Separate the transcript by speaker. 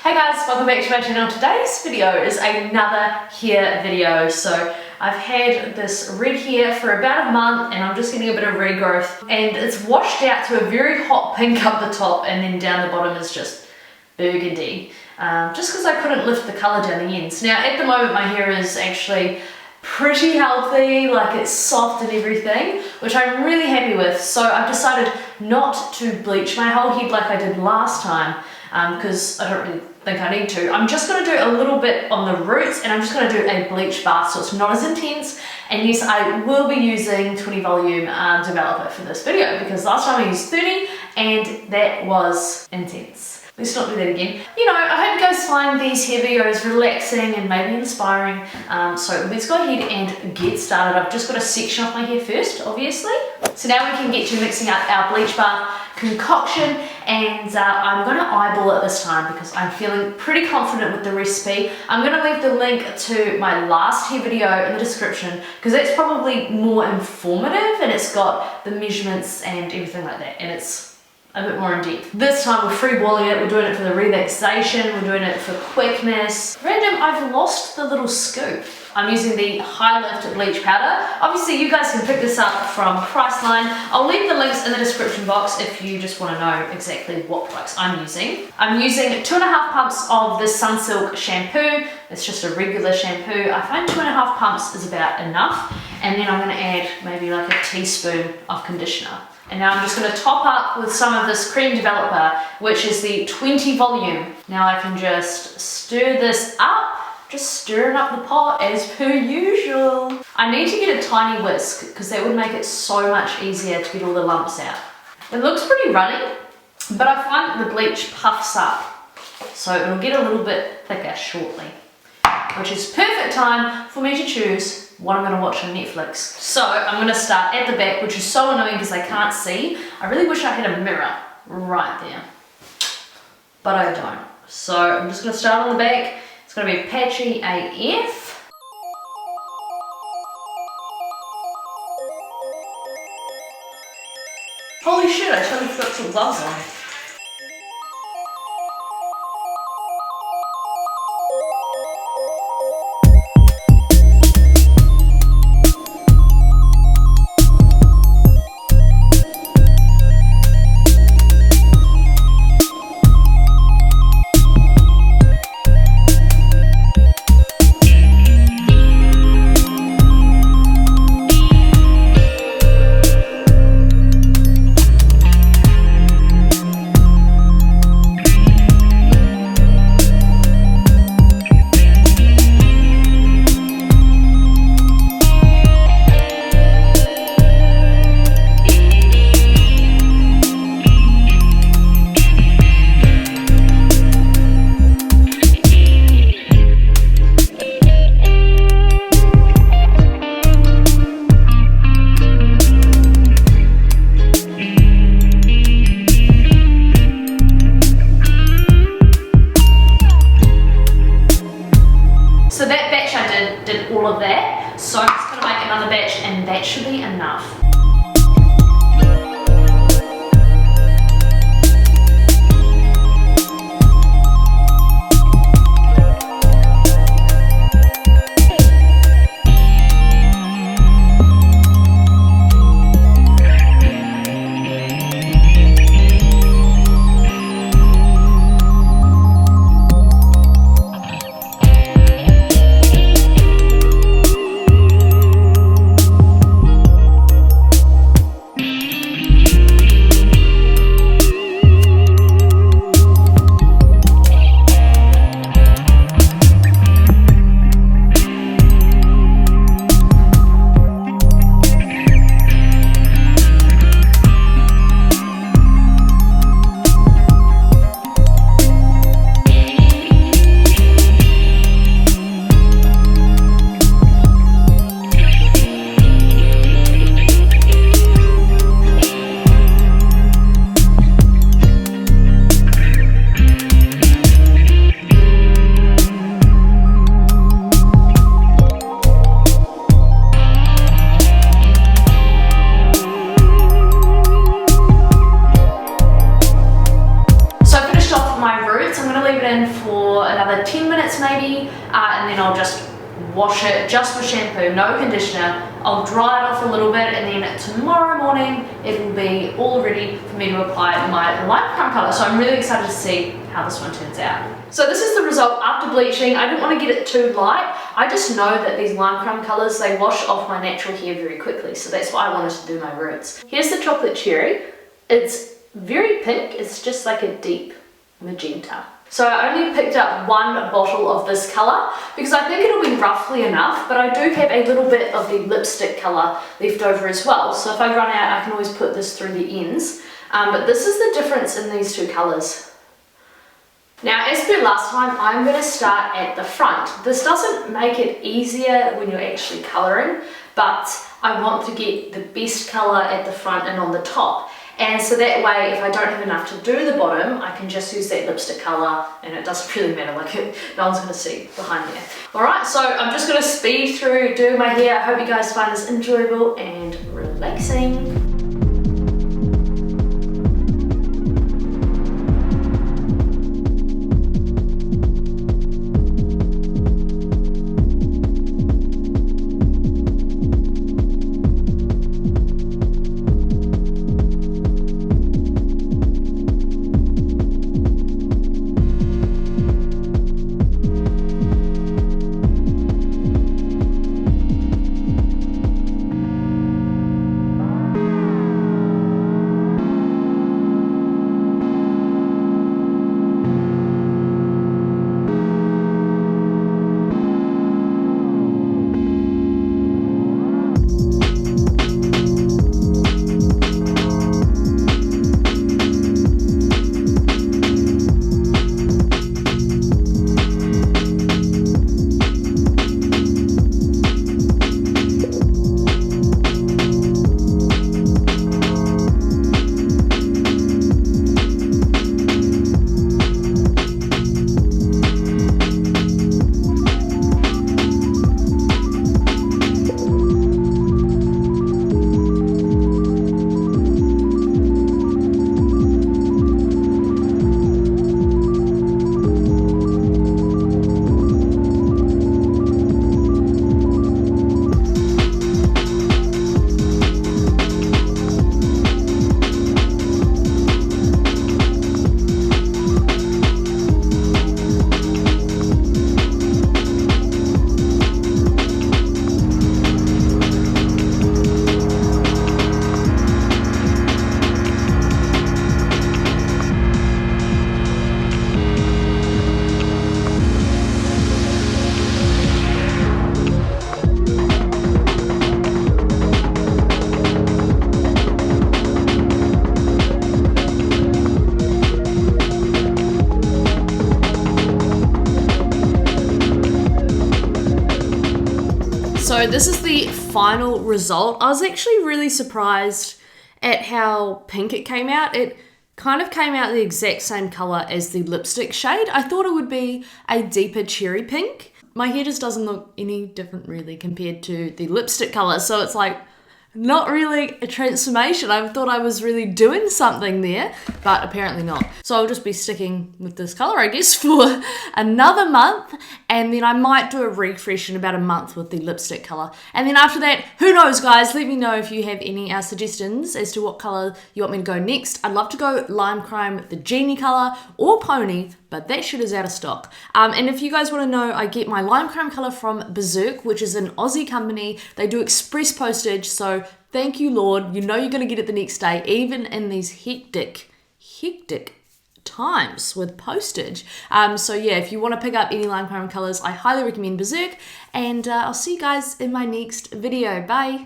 Speaker 1: Hey guys, welcome back to my channel. Today's video is another hair video. So I've had this red hair for about a month and I'm just getting a bit of regrowth, and it's washed out to a very hot pink up the top, and then down the bottom is just burgundy, just because I couldn't lift the colour down the ends. Now at the moment my hair is actually pretty healthy, like it's soft and everything, which I'm really happy with. So I've decided not to bleach my whole head like I did last time, because I don't really think I need to. I'm just going to do a little bit on the roots, and I'm just going to do a bleach bath so it's not as intense. And yes, I will be using 20 volume developer for this video, because last time I used 30 and that was intense. Let's not do that again. You know, I hope you guys find these hair videos relaxing and maybe inspiring. So let's go ahead and get started. I've just got to section off my hair first, obviously. So now we can get to mixing up our bleach bath concoction, and I'm going to eyeball it this time because I'm feeling pretty confident with the recipe. I'm going to leave the link to my last hair video in the description, because that's probably more informative and it's got the measurements and everything like that, and it's a bit more in depth. This time we're free balling it, we're doing it for the relaxation, we're doing it for quickness. Random, I've lost the little scoop. I'm using the High Lift bleach powder. Obviously you guys can pick this up from Priceline. I'll leave the links in the description box if you just want to know exactly what products I'm using. I'm using 2.5 pumps of the Sunsilk shampoo. It's just a regular shampoo. I find 2.5 pumps is about enough. And then I'm going to add maybe like a teaspoon of conditioner. And now I'm just going to top up with some of this cream developer, which is the 20 volume. Now I can just stir this up, just stirring up the pot as per usual. I need to get a tiny whisk because that would make it so much easier to get all the lumps out. It looks pretty runny, but I find the bleach puffs up, so it'll get a little bit thicker shortly, which is perfect time for me to choose what I'm going to watch on Netflix. So I'm going to start at the back, which is so annoying because I can't see. I really wish I had a mirror right there, but I don't. So I'm just going to start on the back. It's going to be patchy AF. Holy shit, I totally forgot some gloves on. So that batch I did all of that, so I'm just going to make another batch and that should be enough. in for another 10 minutes maybe, and then I'll just wash it just with shampoo, no conditioner. I'll dry it off a little bit, and then tomorrow morning it will be all ready for me to apply my LimeCrime colour. So I'm really excited to see how this one turns out. So this is the result after bleaching. I didn't want to get it too light. I just know that these LimeCrime colours, they wash off my natural hair very quickly, so that's why I wanted to do my roots. Here's the chocolate cherry. It's very pink. It's just like a deep magenta. So I only picked up one bottle of this colour because I think it'll be roughly enough, but I do have a little bit of the lipstick colour left over as well. So if I run out, I can always put this through the ends. But this is the difference in these two colours. Now, as per last time, I'm going to start at the front. This doesn't make it easier when you're actually colouring, but I want to get the best colour at the front and on the top. And so that way, if I don't have enough to do the bottom, I can just use that lipstick colour, and it doesn't really matter, like no one's going to see behind there. Alright, so I'm just going to speed through doing my hair. I hope you guys find this enjoyable and relaxing. So this is the final result. I was actually really surprised at how pink it came out. It kind of came out the exact same colour as the lipstick shade. I thought it would be a deeper cherry pink. My hair just doesn't look any different really compared to the lipstick colour, so it's like not really a transformation. I thought I was really doing something there, but apparently not. So I'll just be sticking with this colour, I guess, for another month, and then I might do a refresh in about a month with the lipstick colour. And then after that, who knows, guys? Let me know if you have any suggestions as to what colour you want me to go next. I'd love to go LimeCrime, the Genie colour, or Pony, but that shit is out of stock. And if you guys want to know, I get my LimeCrime colour from Berserk, which is an Aussie company. They do express postage, so thank you, Lord. You know you're going to get it the next day, even in these hectic times with postage. So yeah, if you want to pick up any LimeCrime colours, I highly recommend Berserk, and I'll see you guys in my next video. Bye!